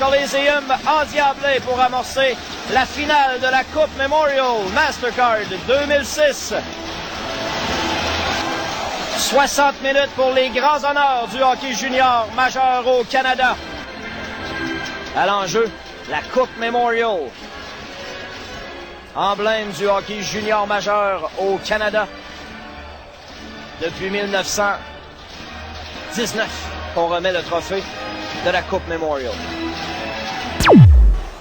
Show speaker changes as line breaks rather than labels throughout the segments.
Coliseum endiablé pour amorcer la finale de la Coupe Memorial Mastercard 2006. 60 minutes pour les grands honneurs du hockey junior majeur au Canada. À l'enjeu, la Coupe Memorial. Emblème du hockey junior majeur au Canada. Depuis 1919, on remet le trophée de la Coupe Memorial.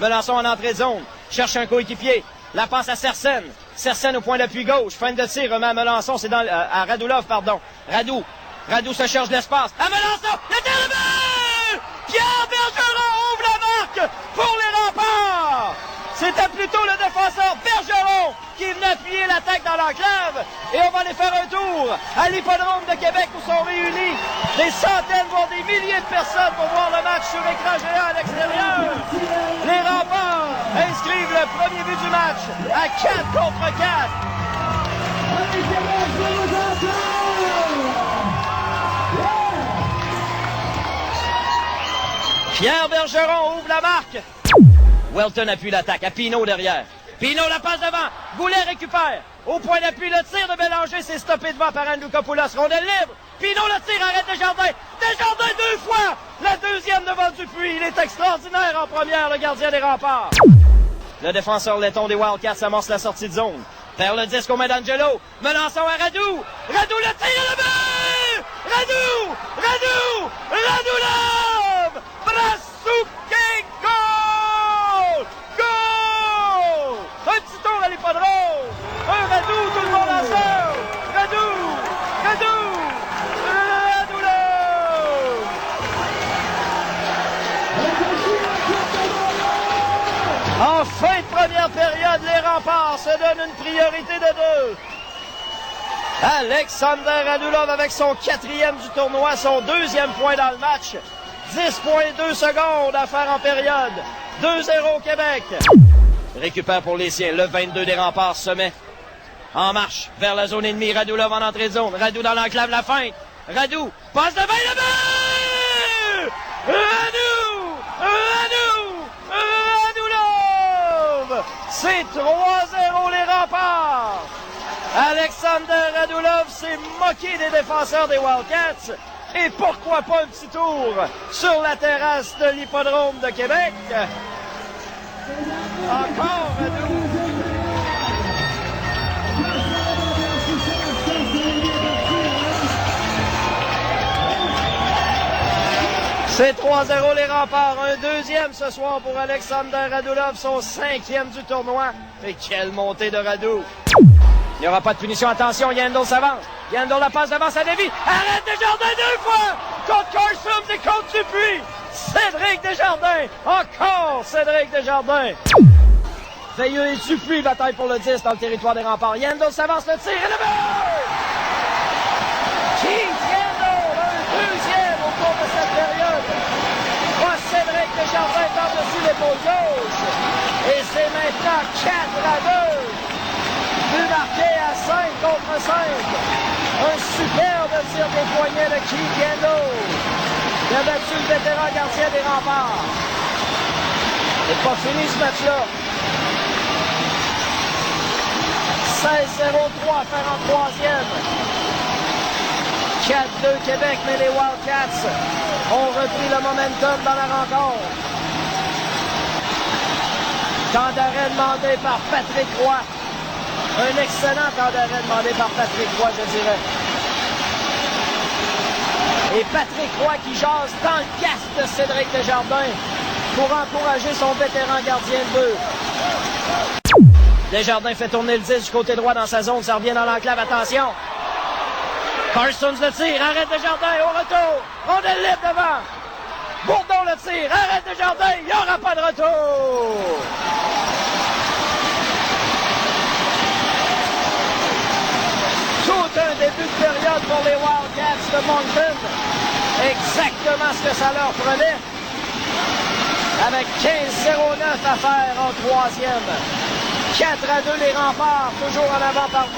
Melançon en entrée de zone. Cherche un coéquipier. La passe à Sersen. Sersen au point d'appui gauche. Fin de tir, remet à Melançon. C'est dans à Radulov, pardon. Radou se cherche l'espace. À Melançon! Le tir de but! Pierre Bergeron ouvre la marque pour les Remparts! C'était plutôt le défenseur Bergeron qui venait appuyer l'attaque dans l'enclave. Et on va aller faire un tour à l'Hippodrome de Québec où sont réunis des centaines, voire des milliers de personnes pour voir le match sur écran géant à l'extérieur. Les Remparts inscrivent le premier but du match à 4 contre 4. Pierre Bergeron ouvre la marque. Welton appuie l'attaque, à Pinault derrière. Pinault la passe devant. Goulet récupère. Au point d'appui, le tir de Bélanger s'est stoppé devant par Androukopoulos. Rondelle libre. Pinault le tire, arrête Desjardins. Desjardins 2 fois. La deuxième devant Dupuis. Il est extraordinaire en première, le gardien des Remparts. Le défenseur letton des Wildcats amorce la sortie de zone. Vers le disque au main d'Angelo. Melançon à Radou. Radou le tire et le but! Radou! Radou! Radulov! Brassouquet, goal! Goal! Un petit tour à l'hippodrome. Un Radou, tout le monde ensemble. Radou! Radou! Radulov! En fin de première période, les Remparts se donnent une priorité de 2. Alexander Radulov avec son 4e du tournoi, son 2e point dans le match. 10,2 secondes à faire en période. 2-0 Québec. Récupère pour les siens. Le 22 des Remparts se met en marche vers la zone ennemie. Radulov en entrée de zone. Radou dans l'enclave, la feinte. Radou passe devant le but! Radou! Radou! Radulov! C'est 3-0 les Remparts. Alexander Radulov s'est moqué des défenseurs des Wildcats. Et pourquoi pas un petit tour sur la terrasse de l'Hippodrome de Québec. Encore Radou. C'est 3-0 les Remparts. Un deuxième ce soir pour Alexander Radulov, son 5e du tournoi. Et quelle montée de Radou. Il n'y aura pas de punition. Attention, Yandel s'avance. Yandel la passe devant sa dévie. Arrête Desjardins 2 fois! Contre Carson et contre Dupuis. Cédric Desjardins. Encore Cédric Desjardins. Veilleux et Dupuis bataille pour le 10 dans le territoire des Remparts. Yandel s'avance, le tir et le but! Keith Yandel, un deuxième au cours de cette période. Cédric Desjardins par-dessus l'épaule gauche. Et c'est maintenant 4-2. But marqué à 5 contre 5. Un superbe tir des poignets de Keith Yandel. Il a battu le vétéran gardien des Remparts. C'est pas fini ce match-là. 16-0-3 à faire en troisième. 4-2 Québec, mais les Wildcats ont repris le momentum dans la rencontre. Temps d'arrêt demandé par Patrick Roy. Un excellent temps d'arrêt demandé par Patrick Roy, je dirais. Et Patrick Roy qui jase dans le casque de Cédric Desjardins pour encourager son vétéran gardien de but. Desjardins fait tourner le 10 du côté droit dans sa zone, ça revient dans l'enclave, attention. Parsons le tire, arrête Desjardins, au retour. Rondelle libre devant. Bourdon le tire, arrête Desjardins, il n'y aura pas de retour. Tout un début de période pour les Wildcats de Moncton. Exactement ce que ça leur prenait. Avec 15-0-9 à faire en troisième. 4-2 les Remparts, toujours en avant par 2.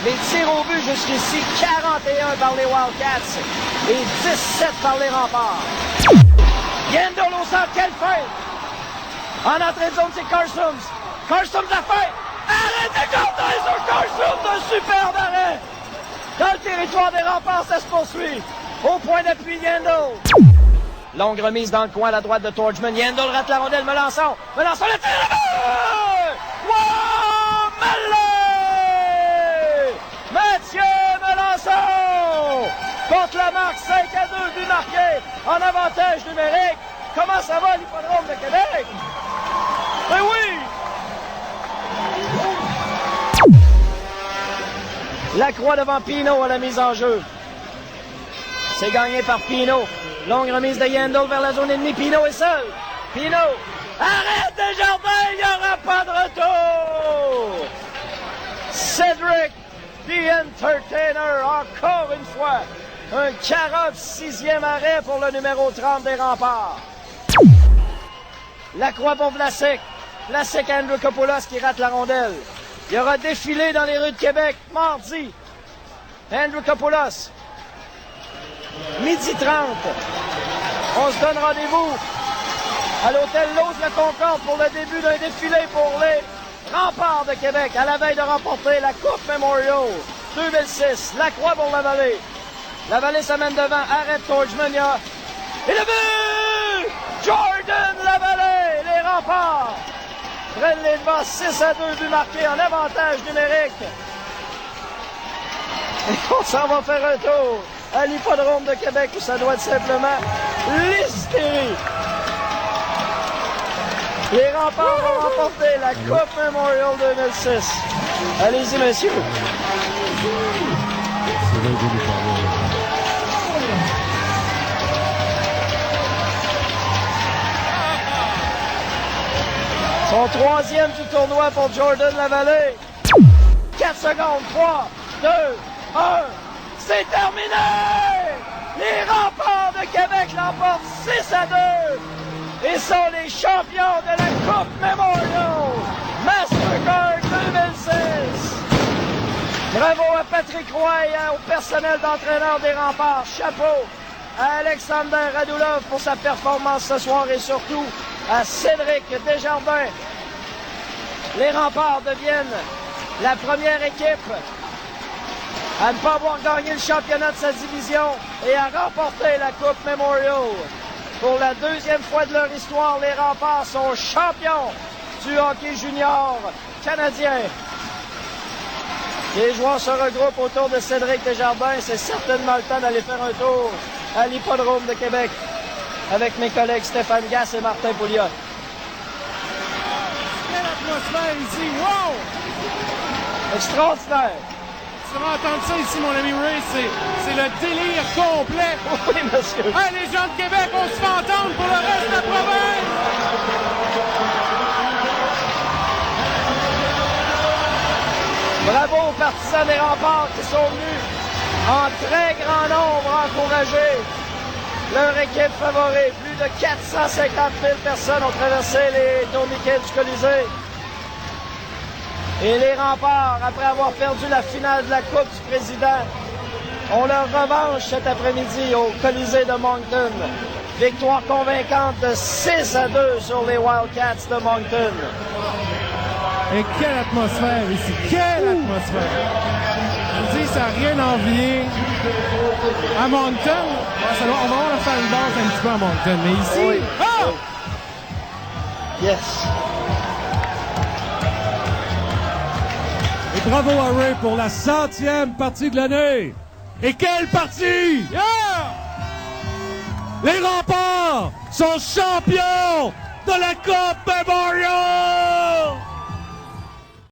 Les tirs au but jusqu'ici, 41 par les Wildcats et 17 par les Remparts. Yandel au centre, quelle fête! En entrée de zone, c'est Carson. Carson la fête! Arrêt de Jardin sur Carson, un superbe arrêt! Dans le territoire des remparts, ça se poursuit. Au point d'appui, Yandel. Longue remise dans le coin à la droite de Torchman. Yandel rate la rondelle, Melançon. Melançon, le tir là-bas! Wow! Mêlée! Mathieu Melançon! Porte la marque 5-2, but marqué en avantage numérique. Comment ça va, l'Hippodrome de Québec? Ben oui! La croix devant Pinault à la mise en jeu. C'est gagné par Pinault. Longue remise de Yandel vers la zone ennemie. Pinault est seul. Pinault. Arrête Desjardins, il n'y aura pas de retour. Cédric, the Entertainer, encore une fois. Un 46e arrêt pour le numéro 30 des Remparts. La croix pour Vlasic. Vlasic à Andrew Kopoulos qui rate la rondelle. Il y aura défilé dans les rues de Québec mardi. Andrew Kopoulos. 12h30. On se donne rendez-vous à l'hôtel Lose la Concorde pour le début d'un défilé pour les Remparts de Québec à la veille de remporter la Coupe Memorial 2006. La croix pour la Vallée. La Vallée s'amène devant. Arrête Torchman. Et le but! Jordan Lavallée. Les Remparts prennent les devants 6-2, but marqué en avantage numérique. Et on s'en va faire un tour à l'Hippodrome de Québec où ça doit être simplement l'hystérie. Les Remparts vont remporter la Coupe Memorial 2006. Allez-y, messieurs. Son troisième du tournoi pour Jordan Lavallée. 4 secondes, 3, 2, 1. C'est terminé! Les Remparts de Québec l'emportent 6-2 et sont les champions de la Coupe Memorial Mastercard 2006. Bravo à Patrick Roy et au personnel d'entraîneur des Remparts. Chapeau à Alexander Radulov pour sa performance ce soir et surtout à Cédric Desjardins. Les Remparts deviennent la première équipe à ne pas avoir gagné le championnat de sa division et à remporter la Coupe Memorial. Pour la deuxième fois de leur histoire, les Remparts sont champions du hockey junior canadien. Les joueurs se regroupent autour de Cédric Desjardins. C'est certainement le temps d'aller faire un tour à l'Hippodrome de Québec avec mes collègues Stéphane Gass et Martin Pouliot.
Quelle atmosphère ici! Wow!
Extraordinaire!
Tu vas entendre ça ici, mon ami Ray, c'est le délire complet.
Oui, monsieur.
Hey, les gens de Québec, on se fait entendre pour le reste de la province.
Bravo aux partisans des Remparts qui sont venus en très grand nombre encourager leur équipe favorite. Plus de 450 000 personnes ont traversé les tourniquets du Colisée. Et les Remparts, après avoir perdu la finale de la Coupe du Président, ont leur revanche cet après-midi au Colisée de Moncton. Victoire convaincante de 6-2 sur les Wildcats de Moncton.
Et quelle atmosphère ici! Quelle atmosphère! Je vous dis, ça n'a rien envié à Moncton. On va leur faire une base un petit peu à Moncton. Mais ici...
Oui.
Ah!
Yes!
Et bravo à Ray pour la 100e partie de l'année. Et quelle partie!
Yeah!
Les Remparts sont champions de la Coupe Memorial!